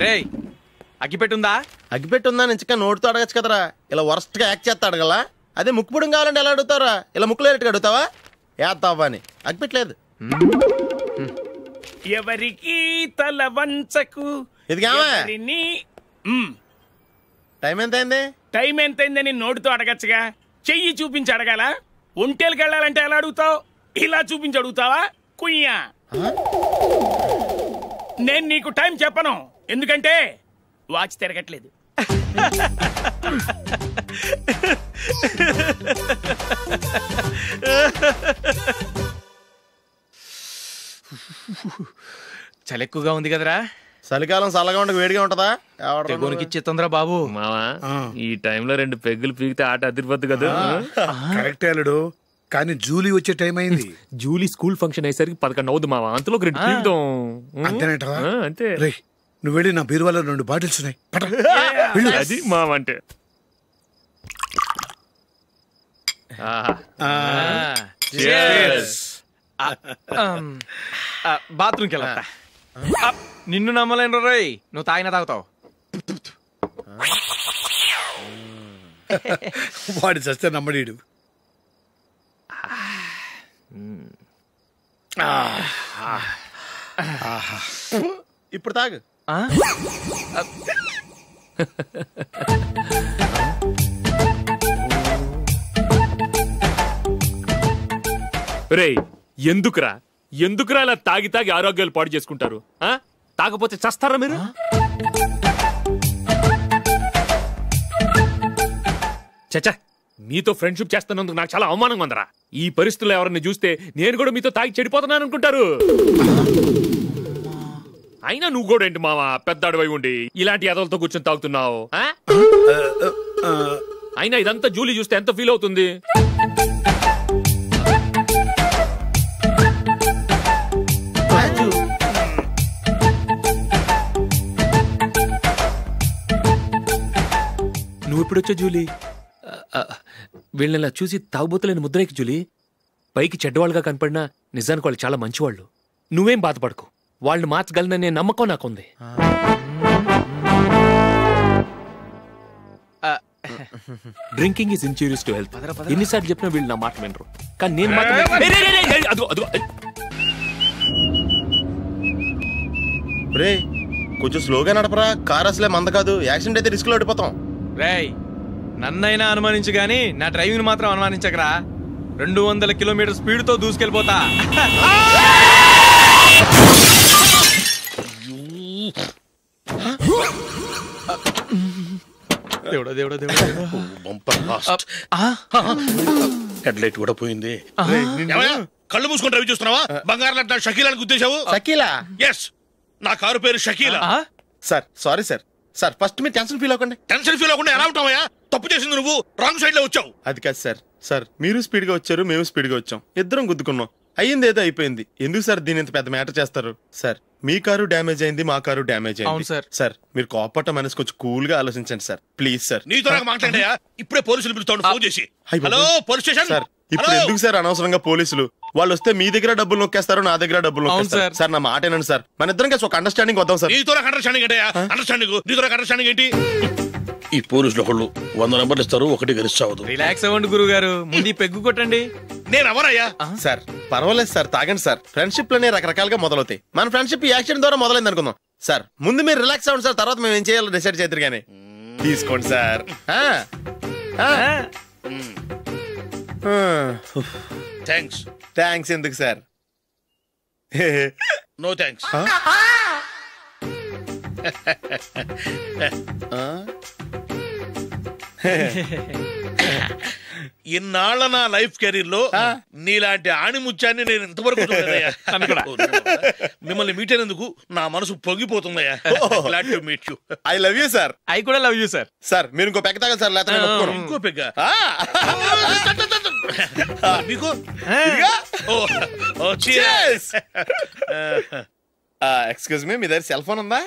రేయ్ అగ్గిపెట్టుందా? అగ్గిపెట్టుందా నుంచి నోటితో అడగచ్చు కదరా, ఇలా వరస్ట్ గా యాక్ట్ చేస్తా అడగలా. అదే ముక్కుపుడం కావాలంటే ఎలా అడుగుతారా? ఇలా ముక్కులేటట్టుగా అడుగుతావా? ఏత్తావా అని అగ్గిపెట్టలేదు. ఎవరికి తల వంచకు. ఇది టైం ఎంత అయింది? టైం ఎంతైందని నోటితో అడగచ్చుగా, చెయ్యి చూపించి అడగాల. ఒంటేలకు వెళ్ళాలంటే ఎలా అడుగుతావు? ఇలా చూపించి అడుగుతావా? కుయ్యా, నేను నీకు టైం చెప్పను, ఎందుకంటే వాచ్ తిరగట్లేదు. చలి ఎక్కువగా ఉంది కదరా. చలికాలం చల్లగా ఉండక వేడిగా ఉంటదా? తెగోనికిచ్చేతుందిరా బాబు. మావా ఈ టైంలో 2 పెగ్గులు పీకితే ఆట అదిరిపోద్దు కదా. కరెక్టే అల్లుడు, కానీ జూలీ వచ్చే టైం అయింది. జూలీ స్కూల్ ఫంక్షన్ అయ్యేసరికి 11 అవుద్దు మావా, అంతలో 2 పీకుదాం. అంతేనేటరా? అంతే. రే నువ్వు వెళ్ళి నా బీరువాలో 2 బాటిల్స్ ఉన్నాయి, అది మావా అంటే. బాత్రూమ్కి వెళ్తా. నిన్ను నమ్మలేను రోయ్, నువ్వు తాగినా తాగుతావు. వాడి చస్తే నమ్మడీడు. ఇప్పుడు తాగు. రేయ్ ఎందుకురా ఇలా తాగి తాగి ఆరోగ్యాలు పాడు చేసుకుంటారు? తాగపోతే చస్తారా మీరు? చచ్చా, మీతో ఫ్రెండ్షిప్ చేస్తున్నందుకు నాకు చాలా అవమానంగా ఉందరా. ఈ పరిస్థితుల్లో ఎవరిని చూస్తే నేను కూడా మీతో తాగి చెడిపోతున్నాను అనుకుంటారు. అయినా నువ్వు కూడా ఏంటి మావా, పెద్ద అడవై ఉండి ఇలాంటి ఎదలతో కూర్చొని తాగుతున్నావు? అయినా ఇదంతా జూలీ చూస్తే ఎంత ఫీల్ అవుతుంది? నువ్వు ఇప్పుడొచ్చా జూలీ? వీళ్ళని చూసి తాగుబోతులేని ముద్రేకి జూలీ. పైకి చెడ్డవాళ్ళుగా కనపడినా నిజానికి వాళ్ళు చాలా మంచివాళ్ళు. నువ్వేం బాధపడకు, వాళ్ళని మార్చగలననే నమ్మకం నాకుంది. Drinking is injurious to health. ఎన్నిసార్లు చెప్పినా వీళ్ళు నా మాట వినరు, కానీ నేను మాత్రం. రే కొంచెం స్లోగా నడపరా, కార్ అసలే మంద కాదు, యాక్సిడెంట్ అయితే రిస్క్ లో ఓడిపోతాం. రేయ్ నన్నైనా అనుమానించు గాని నా డ్రైవింగ్ మాత్రం అనుమానించకరా. 200 కిలోమీటర్ స్పీడ్ తో దూసుకెళ్ళిపోతా. దేవుడా దేవుడా దేవుడా, హెడ్ లైట్ కూడా పోయింది. కళ్ళు మూసుకొని డ్రైవ్ చూస్తున్నావా? బంగారం లాంటి షకీలాని గుర్తించావు? షకీలా? ఎస్, నా కారు పేరు Shakeela. Sir sorry sir. Sir first మీరు టెన్షన్ ఫీల్ అవ్వకండి. టెన్షన్ ఫీల్ అవ్వకుండా ఎలా ఉంటావయ్యా? తప్పు చేసింది నువ్వు, రాంగ్ సైడ్ లో వచ్చావు. అది కాదు సార్. సార్ మీరు స్పీడ్ గా వచ్చారు, మేము స్పీడ్ గా వచ్చాం, ఇద్దరం గుద్దుకున్నాం. అయ్యింది ఏదో అయిపోయింది. ఎందుకు సార్ దీని ఇంత పెద్ద మ్యాటర్ చేస్తారు? సార్ మీ కారు డ్యామేజ్ అయింది, మా కారు డ్యామేజ్ అయింది. సార్ మీరు కోపట్ట మనసు కొంచెం కూల్ గా ఆలోచించండి సార్, ప్లీజ్ సార్. నీతో నాకు మాట్లాడయా? ఇప్పుడే పోలీసులు పిలుస్తాను, ఫోన్ చేసి. Hello police station. సార్ ఇప్పుడు ఎందుకు సార్ అనవసరంగా పోలీసులు? వాళ్ళు వస్తే మీ దగ్గర డబ్బులు నొక్కేస్తారు, నా దగ్గర డబ్బులు నొక్కేస్తారు. సార్ నా మాట ఏనండి సార్, మన ఇద్దరం కలిసి ఒక అండర్స్టాండింగ్ వద్దాం సార్. నీతో నాకు అండర్స్టాండింగ్ ఏంటయ్యా? నీతో నాకు అండర్స్టాండింగ్ ఏంటి? ఈ పోలీసులు ఒకళ్ళు 100 నెంబర్లు ఇస్తారు, ఒకటి గెలిచావదు. రిలాక్స్ అవ్వండి గురువు గారు, ముందు పెగ్గు కొట్టండి. నేను ఎవరయ్యా? సార్ పర్వాలేదు సార్, తాగండి సార్. ఫ్రెండ్షిప్ లోనే రకరకాలుగా మొదలవుతాయి. మన ఫ్రెండ్షిప్ ఈ యాక్సిడెంట్ ద్వారా మొదలైంది అనుకుందాం. సార్ ముందు మీరు రిలాక్స్ అవ్వండి సార్, తర్వాత మేము ఏం చేయాలో డిసైడ్ చేద్దరు కానీ. తీసుకోండి సార్. థ్యాంక్స్ ఎందుకు సార్? No thanks. ఇన్నాళ్ళ నా లైఫ్ కెరీర్ లో నీలాంటి ఆణిముత్యాన్ని నేను ఇంతవరకు చూడలేదయ్యా. మిమ్మల్ని మీట్ అయినందుకు నా మనసు పొంగిపోతుందయ్యా. Glad to meet you. I love you sir. I కూడా లవ్ యూ సార్. సార్ మీరు ఇంకో పెగ్గ తాగండి సార్, లేకపోతే ఇంకో పెగ్గ మీకు. ఎక్స్క్యూజ్ మీ, మీ దగ్గర సెల్ ఫోన్ ఉందా?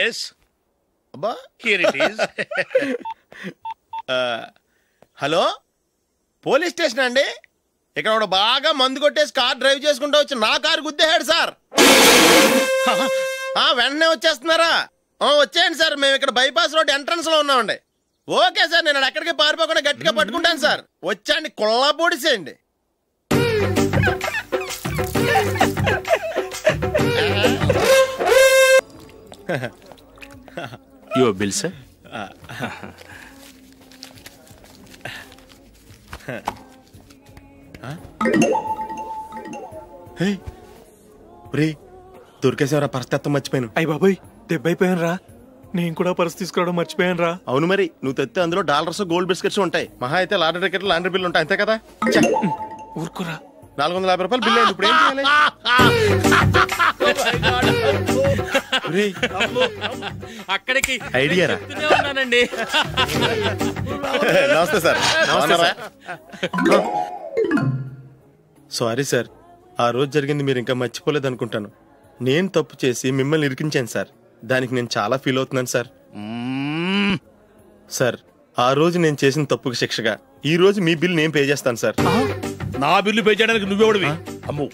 Yes, here it is. Hello, police station అండి. ఇక్కడ ఒక బాగా మందు కొట్టేసి కార్ డ్రైవ్ చేసుకుంటూ వచ్చి నా కారు గుద్దేశాడు సార్. వెంటనే వచ్చేస్తున్నారా? వచ్చేయండి సార్, మేము ఇక్కడ బైపాస్ రోడ్ ఎంట్రన్స్ లో ఉన్నామండి. ఓకే సార్, నేను ఎక్కడికి పారిపోకుండా గట్టిగా పట్టుకుంటాను సార్. వచ్చాండి, కుళ్ళా పొడిసేయండి. Your bill, sir. దొరికేసేవరా, పరిస్థితి మర్చిపోయాను. అయ్య బాబాయ్, దెబ్బైపోయాను రా. నేను కూడా పర్స్ తీసుకురావడం మర్చిపోయాను రా. అవును మరి, నువ్వు తెస్తే అందులో డాలర్స్ గోల్డ్ బిస్కెట్స్ ఉంటాయి. మహా అయితే లాటరీ టికెట్ లాండ్రీ బిల్లు ఉంటాయి, అంతే కదా. ఊరుకురా. 450 రూపాయలు బిల్లు అయింది. ఇప్పుడు ఏం చేయాలి? అక్కడికి ఐడియా ఉన్నానండి. నమస్తే సార్. సారీ సార్, ఆ రోజు జరిగింది మీరు ఇంకా మర్చిపోలేదు అనుకుంటాను. నేను తప్పు చేసి మిమ్మల్ని ఇరికించాను సార్. దానికి నేను చాలా ఫీల్ అవుతున్నాను సార్. సార్, ఆ రోజు నేను చేసిన తప్పుకి శిక్షగా ఈ రోజు మీ బిల్ నేను పే చేస్తాను సార్. నా బిల్లు పే చేయడానికి నువ్వెవడివి? అమ్మో,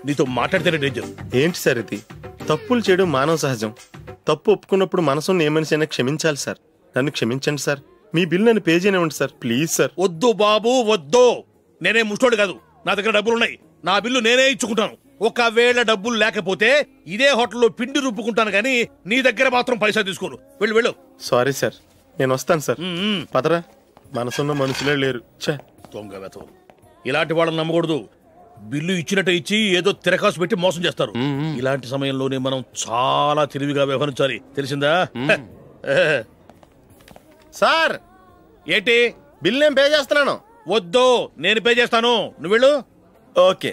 నీతో మాట్లాడితేనే డేంజర్. ఏంటి సార్ ఇది? తప్పులు చేయడం మానవ సహజం. తప్పు ఒప్పుకున్నప్పుడు మనసుని ఏ మనిషి అయినా క్షమించాలి సార్. నన్ను క్షమించండి సార్. మీ బిల్ నన్ను పే చేయనివ్వండి సార్, ప్లీజ్ సార్. వద్దు బాబు, వద్దు. నేనే ముష్టోడు కాదు, నా దగ్గర డబ్బులున్నాయి. నా బిల్లు నేనే ఇచ్చుకుంటాను. ఒకవేళ డబ్బులు లేకపోతే ఇదే హోటల్లో పిండి రుబ్బుకుంటాను, కానీ నీ దగ్గర మాత్రం పైసా తీసుకోను. వెళ్ళు వెళ్ళు. సారీ సార్, నేను వస్తాను సార్. పదరా, మనసున్న మనుషులే లేరు. దొంగ వెతవు. ఇలాంటి వాళ్ళని నమ్మకూడదు. బిల్లు ఇచ్చినట్టు ఇచ్చి ఏదో తిరకాసు పెట్టి మోసం చేస్తారు. ఇలాంటి సమయంలోనే మనం చాలా తెలివిగా వ్యవహరించాలి, తెలిసిందా? సార్, ఏంటి? బిల్ నేను పే చేస్తున్నాను. వద్దు, నేను పే చేస్తాను, నువ్వు వెళ్ళు. ఓకే,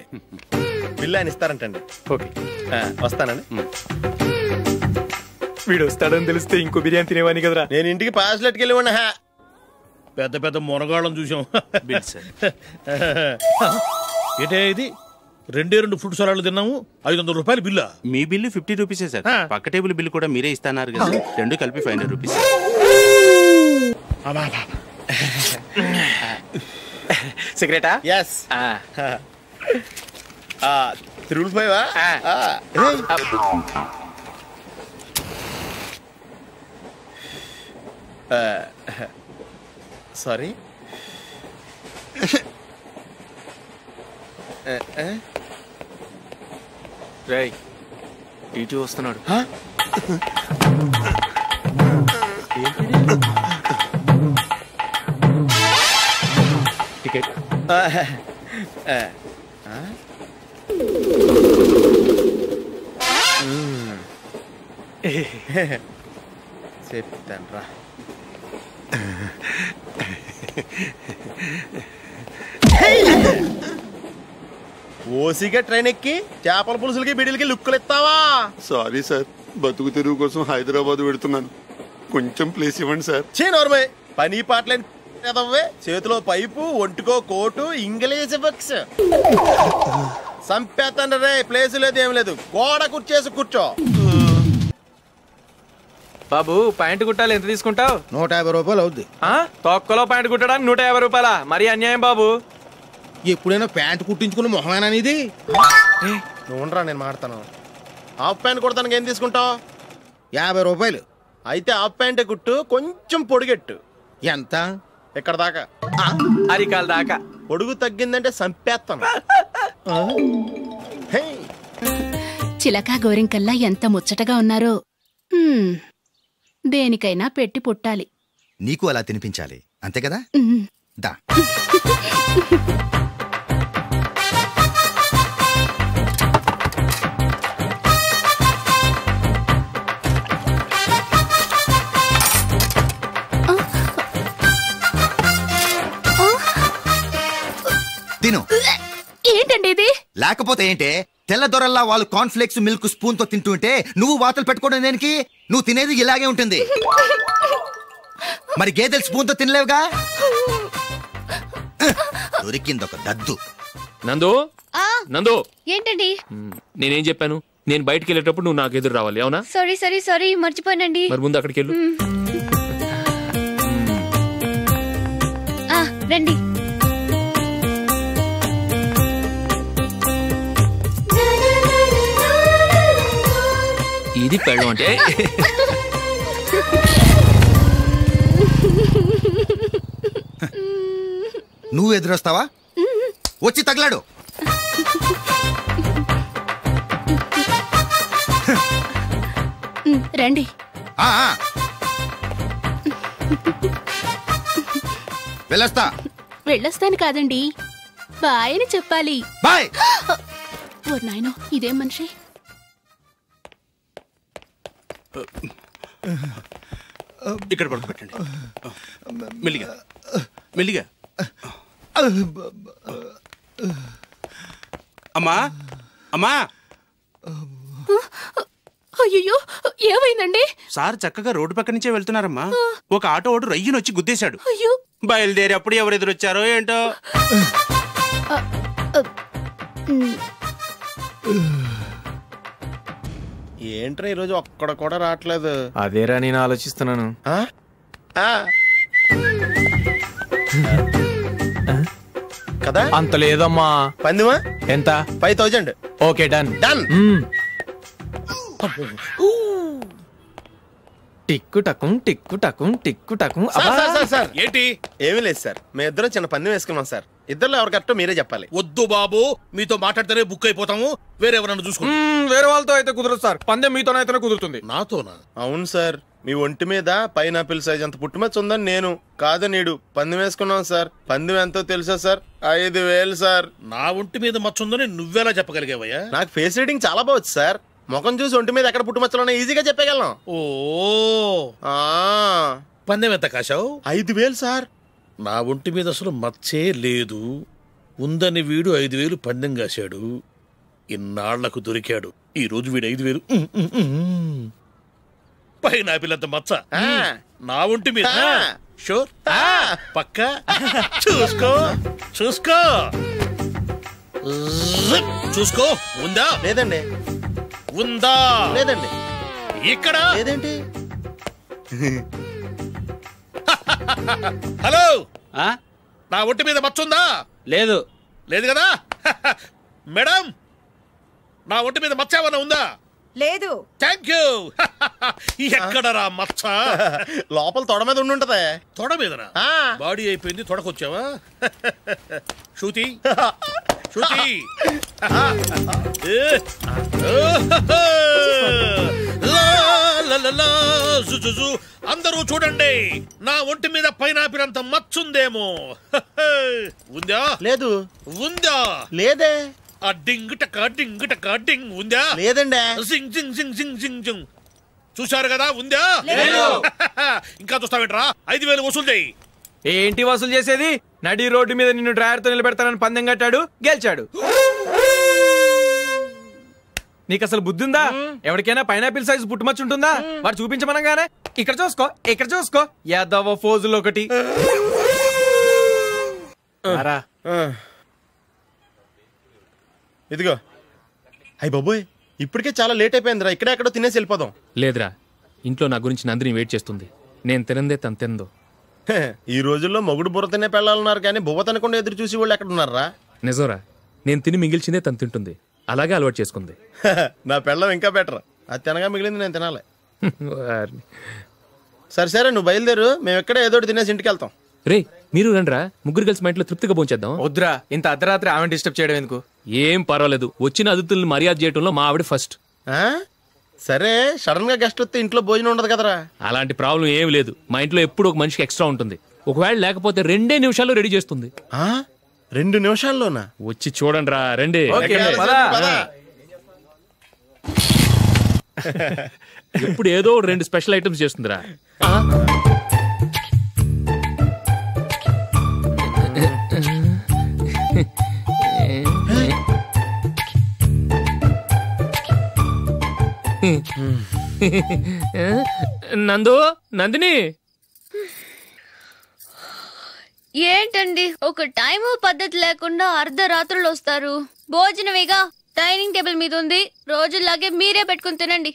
బిల్ ఆయన ఇస్తారంటండి. ఓకే, వస్తానండి. వీడు వస్తాడని తెలిస్తే ఇంకో బిర్యానీ తినేవాని కదరా. నేను ఇంటికి పాస్లెట్కి వెళ్ళి ఉన్నా. పెద్ద పెద్ద మునగాళ్ళం చూసాం. ఏంటే ఇది? 2 ఫుడ్ సలాడ్లు తిన్నాము, 500 రూపాయలు బిల్లా? మీ బిల్లు 50 రూపీసే సార్. పక్క టేబుల్ బిల్లు కూడా మీరే ఇస్తున్నారు కదా, రెండు కలిపి 500 రూపీస్. సిగరెటా? ఎస్. 355. సారీ. రేయ్, ఇటు వస్తున్నాడు. టికెట్. చెప్తాను రా. ఓసిగా ట్రైన్ ఎక్కి చేపల పులుసులకి బిడిలకి లుక్కులు ఇస్తావా? సారీ సార్, బతుకు తెరువు కోసం హైదరాబాద్ పెడుతున్నాను, కొంచెం ప్లేస్ ఇవ్వండి సార్. నోర్మే, పని పాటలేని చేతిలో పైపు, ఒంటికో కోటు, ఇంగ్లీష్ బుక్స్. సంపేతండ్రి రే, ప్లేస్ లేదు ఏం లేదు, గోడ కుర్చేసి కూర్చో. బాబు, ప్యాంట్ కుట్టాలి, ఎంత తీసుకుంటావు? 150 రూపాయలు అవుద్ది. తొక్కలో ప్యాంట్ కుట్టడానికి 150 రూపాయల? మరి అన్యాయం బాబు. ఎప్పుడైనా ప్యాంట్ కుట్టించుకున్న మొహమేనా ఇది? నువ్వురా, నేను మాడతాను. హాఫ్ ప్యాంట్ కుడతానికి ఏం తీసుకుంటావు? 50 రూపాయలు. అయితే హాఫ్ ప్యాంటే కుట్టు, కొంచెం పొడిగెట్టు. ఎంత? ఎక్కడ దాకా? అరికాల దాకా. పొడుగు తగ్గిందంటే సంపేస్తాను. చిలకా గోరింకల్లా ఎంత ముచ్చటగా ఉన్నారో. దేనికైనా పెట్టి పుట్టాలి. నీకు అలా తినిపించాలి, అంతే కదా? దా. తిను. ఏంటండి ఇది? లేకపోతే ఏంటే, తెల్ల దొరల్లా వాళ్ళు కార్న్ఫ్లేక్స్ మిల్క్ స్పూన్ తో తింటుంటే నువ్వు వాతలు పెట్టుకోవడం దేనికి? నువ్వు తినేది ఇలాగే ఉంటుంది. మరి గేదెలు స్పూన్ తో తినలేవుగా. దొరికింది ఒక దద్దు. నందు, నందు, ఏంటండి? నేనేం చెప్పాను? నేను బయటికి వెళ్ళేటప్పుడు నువ్వు నాకు ఎదురు రావాలి, అవునా? సారీ మర్చిపోయానండి. మరి ముందు అక్కడికి వెళ్ళు. రండి. ఈ ఇది పెళ్ళం అంటే. నువ్వు ఎదురొస్తావా? వచ్చి తగలాడు. రండి. వెళ్ళొస్తా. వెళ్ళొస్తాను కాదండి, బాయ్ అని చెప్పాలి. బాయ్. ఓ నాయనో, ఇదేం మనిషి. ఇక్కడ పడుకోబెట్టండి. మెల్లిగా మెల్లిగా. అమ్మా అమ్మా. అయ్యో, ఏమైందండి? సార్ చక్కగా రోడ్డు పక్క నుంచే వెళ్తున్నారమ్మా. ఒక ఆటో ఓడు రయ్యను వచ్చి గుద్దేశాడు. అయ్యో. బయలుదేరి అప్పుడు ఎవరు ఎదురొచ్చారో ఏంటో. ఏంట్రా ఈరోజు ఒక్కడ కూడా రావట్లేదు? అదేరా నేను ఆలోచిస్తున్నాను. కదా అంత లేదమ్మా. పందిమా ఎంత? 5000. Okay, done done. టిక్కు టకుం టిక్కు టకుం టిక్కు టకుం. సార్ ఏంటి? ఏమీ లేదు సార్, మేము ఇద్దరం చిన్న పందెం వేసుకున్నాం సార్. ఇద్దరులో ఎవరు కరెక్టో మీరే చెప్పాలి. వద్దు బాబు, మీతో మాట్లాడితేనే బుక్ అయిపోతాము. వేరే ఎవరన్నా చూసుకుంటాం. వేరే వాళ్ళతో అయితే కుదరదు సార్, పందెం మీతోనైతేనే కుదురుతుంది. నాతోనా? అవును సార్, మీ ఒంటి మీద పైనాపిల్ సైజ్ అంత పుట్టుమచ్చ ఉందని నేను కాదు నీడు పందెం వేసుకున్నాం సార్. పందెం ఎంతో తెలుసా సార్? 5000 సార్. నా ఒంటి మీద మచ్చ ఉందని నువ్వెలా చెప్పగలిగావయ్యా? నాకు ఫేస్ రీడింగ్ చాలా బాగుంది సార్. ముఖం చూసి ఒంటి మీద ఎక్కడ పుట్టుమచ్చలో ఈజీగా చెప్పగలం. ఓ, పందెం ఎంత కాశావు? 5000 సార్. నా ఒంటి మీద అసలు మచ్చే లేదు. ఉందని వీడు 5000 పందెం కాశాడు. ఇన్నాళ్లకు దొరికాడు. ఈ రోజు వీడు 5000. పైనాపిల్ అంత మచ్చ నా ఒంటి మీద. షూర్? పక్క చూసుకో చూసుకో చూసుకో. ఉందా? లేదండి. ఉందా? లేదండి. ఇక్కడ లేదేంటి? హలో, నా ఒంటి మీద మచ్చ ఉందా? లేదు. లేదు కదా? మేడం, నా ఒంటి మీద మచ్చ ఏమన్నా ఉందా? లేదు. Thank you. ఎక్కడరా మచ్చ? లోపల తొడ మీద ఉండుంటదే. తొడ మీదనా? బాడీ అయిపోయింది, తొడకొచ్చావా? శృతి శృతి. అందరూ చూడండి, నా ఒంటి మీద పైనాపిల్ అంత మచ్చుందేమో. ఉందా? లేదు. ఉందా? లేదే. ఆ డింగ్ టక డింగ్ టక డింగ్ ఉందా? లేదండి. జింగ్ జింగ్ జింగ్ జింగ్ జింగ్ జింగ్. చూశారు కదా? ఉందా? ఇంకా చూస్తావేంట్రా? 5000 వసూలు చేయి. ఏంటి వసూలు చేసేది? నడి రోడ్డు మీద నిన్ను డ్రైవర్తో నిలబెడతానని పందెం కట్టాడు, గెలిచాడు. నీకు అసలు బుద్ధి ఉందా? ఎవరికైనా పైనాపిల్ సైజ్ పుట్టుమచ్చు ఉంటుందా? వాడు చూపించమనగానే ఇక్కడ చూసుకో ఇక్కడ చూసుకో యాదవ ఫోజులు ఒకటి. ఇదిగో. అయ్య బాబోయ్, ఇప్పటికే చాలా లేట్ అయిపోయిందిరా. ఇక్కడే ఎక్కడో తినేసి వెళ్ళిపోదాం. లేదురా, ఇంట్లో నా గురించి నందిని వెయిట్ చేస్తుంది. నేను తినందే తను తిందో. ఈ రోజుల్లో మొగుడు బుర్ర తినే పెళ్ళాలన్నారు కానీ బువ్వ తినకుండా ఎదురు చూసి వాళ్ళు ఎక్కడ ఉన్నారా? నిజంరా, నేను తిని మిగిల్చిందే తను తింటుంది. అలాగే అలవాటు చేసుకుంది. నా పెళ్ళం ఇంకా బెటర్. అది తినగా మిగిలింది నేను తినాలి. సరే సరే, నువ్వు బయలుదేరు. మేము ఎక్కడ ఏదో తినేసి ఇంటికి వెళ్తాం. రే, మీరు రండ్రా, ముగ్గురు కలిసి మా ఇంట్లో తృప్తిగా పోంచేద్దాం. వద్దురా, ఇంత అర్ధరాత్రి ఆమె డిస్టర్బ్ చేయడం ఎందుకు? ఏం పర్వాలేదు, వచ్చిన అతిథులను మర్యాద చేయడంలో మా ఆవిడ ఫస్ట్. సరే, సడన్ గా గెస్ట్ వస్తే ఇంట్లో భోజనం ఉండదు కదరా? అలాంటి ప్రాబ్లం ఏం లేదు. మా ఇంట్లో ఎప్పుడు ఒక మనిషికి ఎక్స్ట్రా ఉంటుంది. ఒకవేళ లేకపోతే 2 నిమిషాల్లో రెడీ చేస్తుంది. 2 నిమిషాల్లోనా? వచ్చి చూడండి రా, రండి. ఎప్పుడు ఏదో 2 స్పెషల్ ఐటమ్స్ చేస్తుందిరా. నందు, నందిని. ఏంటండి ఒక టైము పద్ధతి లేకుండా అర్ధరాత్రులు వస్తారు? భోజనమేగా డైనింగ్ టేబుల్ మీద ఉంది, రోజులాగే మీరే పెట్టుకుని తినండి.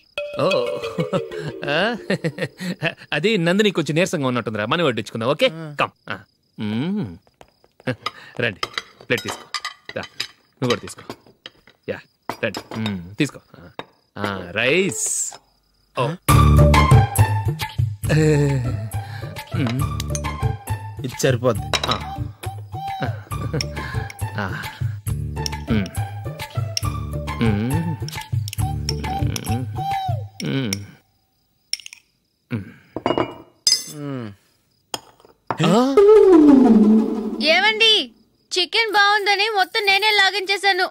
అది నందిని కొంచెం నీరసంగా ఉన్నట్టుందిరా, మనం వడ్డించుకుందాం. Okay, come. రండి, ప్లేట్ తీసుకో. నువ్వు కూడా తీసుకో. యా, రండి, తీసుకో. రైస్ ఇది సరిపోద్ది. ఏమండి, చికెన్ బాగుందని మొత్తం నేనే లాగించేశాను.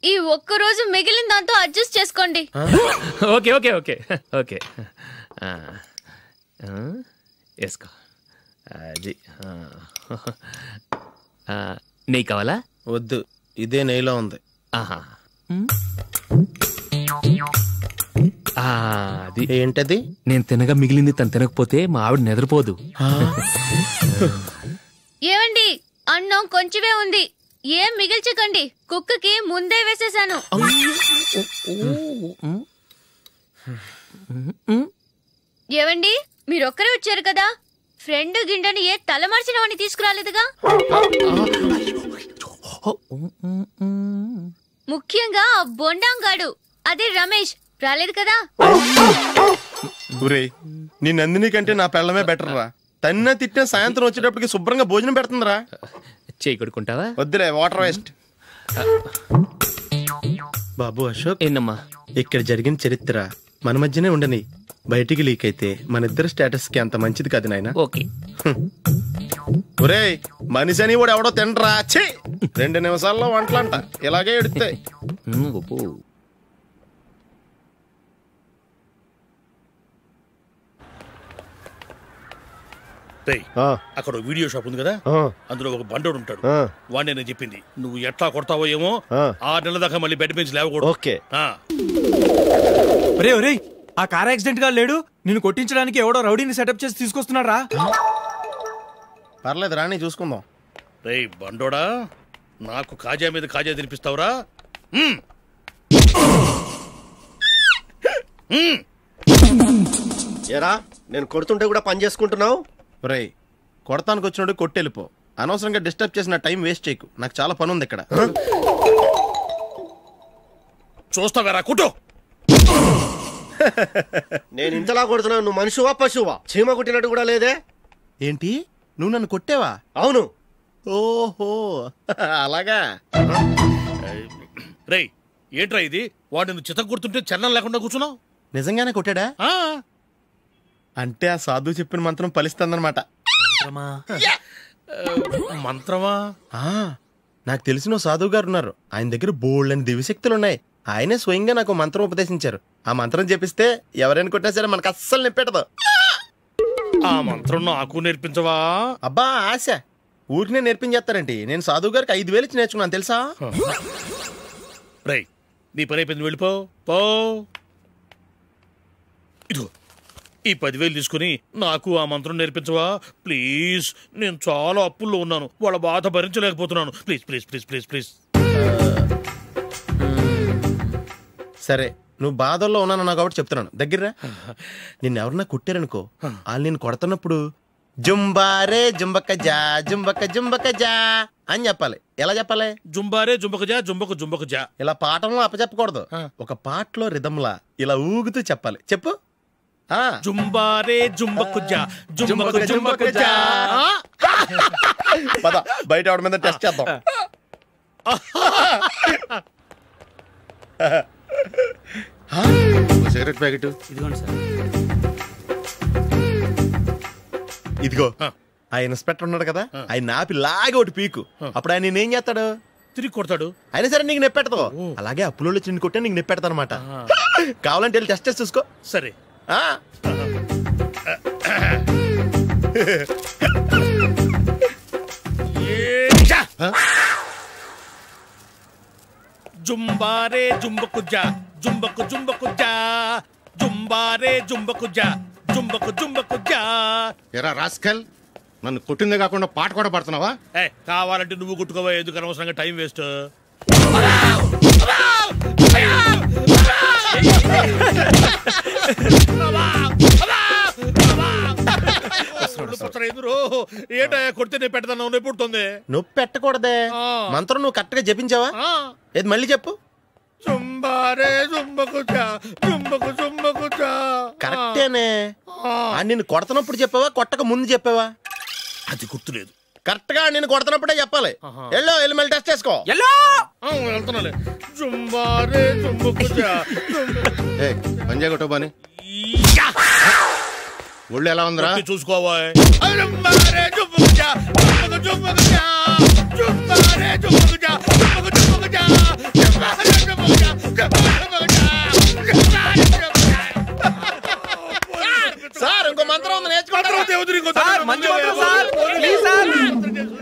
ఈ ఒక్క రోజు మిగిలిన దాంతో అడ్జస్ట్ చేసుకోండి. ఓకే ఓకే ఓకే ఓకే వేసుకో. అది నెయ్యి కావాలా? వద్దు, ఇదే నెయ్యిలో ఉంది. ఆహా, అది ఏంటది? నేను తినగా మిగిలింది తను తినకపోతే మా ఆవిడ నిద్రపోదు. ఏమండి, అన్నం కొంచెమే ఉంది, ఏం మిగిల్చకండి. కుక్కకి ముందే వేసేసాను. ఏవండి, మీరొక్కరే వచ్చారు కదా, ఫ్రెండ్ గిండెని ఏ తలమార్చిన వాడిని తీసుకురాలేదుగా? ముఖ్యంగా ఆ బొండాంగాడు, అదే రమేష్, రాలేదు కదా? నీ నందిని కంటే నా పెళ్ళమే బెటర్ రా. తన్న తిట్టిన సాయంత్రం వచ్చేటప్పటికి శుభ్రంగా భోజనం పెడుతుందిరా. చేయి కొడుకుంటావా? వద్దులే, వాటర్ వేస్ట్. బాబు అశోక్, ఏంటమ్మా ఇక్కడ జరిగిన చరిత్ర మన మధ్యనే ఉండని, బయటికి లీక్ అయితే మన ఇద్దరు స్టేటస్ కి అంత మంచిది కాదు నాయన. ఓకే. ఒరేయ్, మనిషి అని కూడా ఎవడో తినరా. 2 నిమిషాల్లో వంటలంట ఇలాగే ఎడుతాయి. అక్కడ వీడియో షాప్ ఉంది కదా, అందులో ఒక బండోడు ఉంటాడు. వాడిని నేను చెప్పింది, నువ్వు ఎట్లా కొడతావో ఏమో, 6 నెలల దాకా మళ్ళీ బెడ్ బెంచ్ లేవకూడదు. ఓకే. ఒరేయ్, ఆ కార్ యాక్సిడెంట్ గా లేడు, నిన్ను కొట్టించడానికి ఎవడో రౌడీని సెటప్ చేసి తీసుకొస్తున్నారా? పర్లేదు రాని, చూసుకుందాం. రే బండోడా, నాకు కాజా మీద కాజా తినిపిస్తావురా? ఏరా, నేను కొడుతుంటే కూడా పని చేసుకుంటున్నావు? రేయ్, కొడతానికి వచ్చినట్టు కొట్టెళ్ళిపో. అనవసరంగా డిస్టర్బ్ చేసిన టైం వేస్ట్ చేయకు, నాకు చాలా పని ఉంది ఇక్కడ. చూస్తావేరా కుట్టు. నేను ఇంతలా కొడుతున్నావు, నువ్వు మనిషివా పశువా? చీమ కుట్టినట్టు కూడా లేదే. ఏంటి, నువ్వు నన్ను కొట్టేవా? అవును. ఓహో అలాగా. రేయ్, ఏంట్రా ఇది? వాడు నువ్వు చిత్త గుర్తుంటే చలనం లేకుండా కూర్చున్నావు. నిజంగానే కొట్టాడా? అంటే ఆ సాధువు చెప్పిన మంత్రం ఫలిస్తుందన్నమాట. మంత్రమా? నాకు తెలిసిన సాధువు గారు ఉన్నారు, ఆయన దగ్గర బోల్డ్ అని దివ్యశక్తులు ఉన్నాయి. ఆయనే స్వయంగా నాకు మంత్రం ఉపదేశించారు. ఆ మంత్రం చెప్పిస్తే ఎవరైనా కొట్టినా సరే మనకు అస్సలు నిప్పెట్టదు. ఆ మంత్రం నాకు నేర్పించవా? అబ్బా ఆశ, ఊరినే నేర్పించేస్తారండి. నేను సాధువు గారికి 5,000 ఇచ్చి నేర్చుకున్నాను తెలుసా? రేయ్, నీ పని అయిపోయింది, వెళ్ళిపో. పో. ఇదిగో ఈ 10,000 తీసుకుని నాకు ఆ మంత్రం నేర్పించవా ప్లీజ్? నేను చాలా అప్పుల్లో ఉన్నాను, వాళ్ళ బాధ భరించలేకపోతున్నాను. Please please please please please. సరే, నువ్వు బాధల్లో ఉన్నాను నాకు కాబట్టి చెప్తున్నాను. దగ్గర నిన్ను ఎవరన్నా కుట్టారనుకో, వాళ్ళు నేను కొడుతున్నప్పుడు జుంబారే జుంబక జా జుంబక జుంబక జా అని చెప్పాలి. ఎలా చెప్పాలి? జుంబారే జుంబక జా జుంబక జుంబక జా. ఇలా పాఠంలో అప్పచెప్పకూడదు, ఒక పాటలో రిధంలా ఇలా ఊగుతూ చెప్పాలి. చెప్పు. జుంబారే జుంబకు జా జుంబకు జుంబకు జా. పద బయట ఆవిడ మీద టెస్ట్ చేద్దాం. సిగరెట్ ప్యాకెట్ ఇదిగోండి సార్. ఇదిగో, ఆ ఇన్స్పెక్టర్ ఉన్నాడు కదా, ఆయన ఆపి లాగే ఒకటి పీకు. అప్పుడు ఆయన నేనేం చేస్తాడు? తిరిగి కొడతాడు. అయినా సరే నీకు నెప్పెడతావు. అలాగే అప్పులో చిన్న కొట్టే నీకు నెప్పెడతా అనమాట. కావాలంటే వెళ్ళి టెస్ట్ చేసి చూసుకో. సరే. జుంబారే జుంబకు జా జుంబకు జుంబకు జా జుంబారే జుంబకు జా జుంబకు జుంబకు జా. ఎరా రాస్కల్, నన్ను కొట్టిందే కాకుండా పాట కూడా పడుతున్నావా? కావాలంటే నువ్వు కొట్టుకోవా, ఎందుకు అనవసరంగా టైం వేస్ట్. ఏంటో కొడితే నేను పెడతాను, నొప్పి పుడుతుంది. నొప్పి పెట్టకూడదే. మంత్రం నువ్వు కరెక్ట్ గా జపించావా? ఏది మళ్ళీ చెప్పు. చుంబారే చుంబకుచా చుంబకు చుంబకుచా. కరెక్టేనే. నిన్ను కొడుతున్నప్పుడు చెప్పావా కొట్టక ముందు చెప్పావా? అది గుర్తులేదు. కరెక్ట్ గా నిన్ను కొడుతున్నప్పుడే చెప్పాలి. వెళ్ళి మళ్ళీ టెస్ట్ చేసుకో. వెళ్తున్నాలే. చుంబారే చుంబకుచా. పంజా కొట్టబాని ఒళ్ళు ఎలా ఉందిరా చూసుకోవా. చుంబారే చుంబకుచా చుంబకు చుంబకుచా చుంబారే చుంబకుచా చుంబకు చుంబకుచా చుంబారే చుంబకుచా.